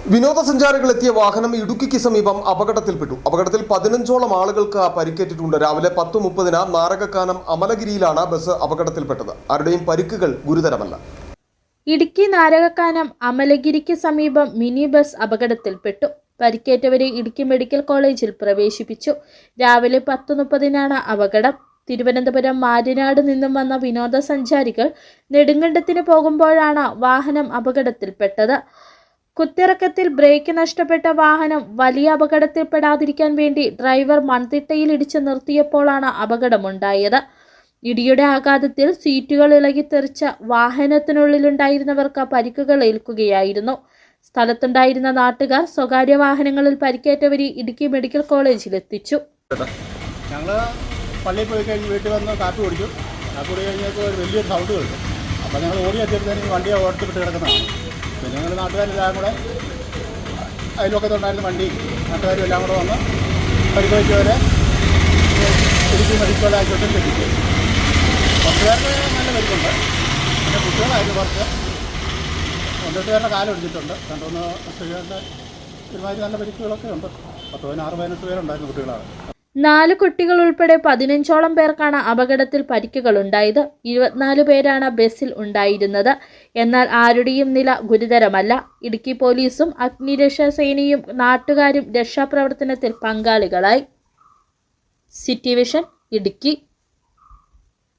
വിനോദസഞ്ചാരികൾ എത്തിയ വാഹനം ഇടുക്കിക്ക് സമീപം അപകടത്തിൽപ്പെട്ടു. അപകടത്തിൽ 15ഓളം ആളുകൾക്ക് പരിക്കേറ്റിട്ടുണ്ട്. രാവിലെ 10:30 നാരകക്കാനം അമലഗിരിയിലാണ് ബസ് അപകടത്തിൽപ്പെട്ടത്. ആരുടെയും പരിക്കുകൾ ഗുരുതരമല്ല. ഇടുക്കി നാരകക്കാനം അമലഗിരിക്ക് സമീപം മിനി ബസ് അപകടത്തിൽപ്പെട്ടു. പരിക്കേറ്റവരെ ഇടുക്കി മെഡിക്കൽ കോളേജിൽ പ്രവേശിപ്പിച്ചു. രാവിലെ 10:30 അപകടം. തിരുവനന്തപുരം മാരിനാട് നിന്നും വന്ന വിനോദസഞ്ചാരികൾ നെടുങ്കണ്ടത്തിന് പോകുമ്പോഴാണ് വാഹനം അപകടത്തിൽപ്പെട്ടത്. കുത്തിറക്കത്തിൽ ബ്രേക്ക് നഷ്ടപ്പെട്ട വാഹനം വലിയ അപകടത്തിൽപ്പെടാതിരിക്കാൻ വേണ്ടി ഡ്രൈവർ മൺതിട്ടയിൽ ഇടിച്ചു നിർത്തിയപ്പോഴാണ് അപകടമുണ്ടായത്. ഇടിയുടെ ആഘാതത്തിൽ സീറ്റുകൾ ഇളകിത്തെറിച്ച വാഹനത്തിനുള്ളിലുണ്ടായിരുന്നവർക്ക് പരിക്കുകൾ ഏൽക്കുകയായിരുന്നു. സ്ഥലത്തുണ്ടായിരുന്ന നാട്ടുകാർ സ്വകാര്യ വാഹനങ്ങളിൽ പരിക്കേറ്റവരെ ഇടുക്കി മെഡിക്കൽ കോളേജിൽ എത്തിച്ചു. ഞങ്ങൾ പള്ളിയിൽ പോയി കഴിഞ്ഞ് വീട്ടിൽ വന്ന് കാപ്പി കുടിച്ചു. കാപ്പി കുടി കഴിഞ്ഞപ്പോൾ ഒരു വലിയൊരു സൗണ്ട് കേട്ടു. അപ്പോൾ ഞങ്ങൾ ഓടി എത്തിയപ്പോഴത്തേനും വണ്ടിയെ ഓടിച്ചിട്ട് കിടക്കുന്നതാണ്. പിന്നെ ഞങ്ങൾ നാട്ടുകാരെല്ലാം കൂടെ അയൽവക്കത്തുണ്ടായിരുന്ന വണ്ടി നാട്ടുകാരും എല്ലാം കൂടെ വന്ന് പരിശോധിച്ചവരെ ഇടുക്കി മെഡിക്കൽ കോളേജ് ആശുപത്രിയിൽ എത്തിച്ചു. കുറച്ച് പേർക്ക് നല്ല പരിക്കുണ്ട്. പിന്നെ കുട്ടികളായിരുന്നു കുറച്ച് 1-8 പേരുടെ കാലം ഒടിച്ചിട്ടുണ്ട്. 2-3 സ്ത്രീകളുടെ ഒരുമാതിരി നല്ല പരിക്കുകളൊക്കെ ഉണ്ട്. 16-18 പേരുണ്ടായിരുന്നു കുട്ടികളാണ്. 4 കുട്ടികൾ ഉൾപ്പെടെ 15ഓളം പേർക്കാണ് അപകടത്തിൽ പരിക്കുകളുണ്ടായത്. 24 പേരാണ് ബസ്സിൽ ഉണ്ടായിരുന്നത്. എന്നാൽ ആരുടെയും നില ഗുരുതരമല്ല. ഇടുക്കി പോലീസും അഗ്നിരക്ഷാ സേനയും നാട്ടുകാരും രക്ഷാപ്രവർത്തനത്തിൽ പങ്കാളികളായി. City vision, Idukki.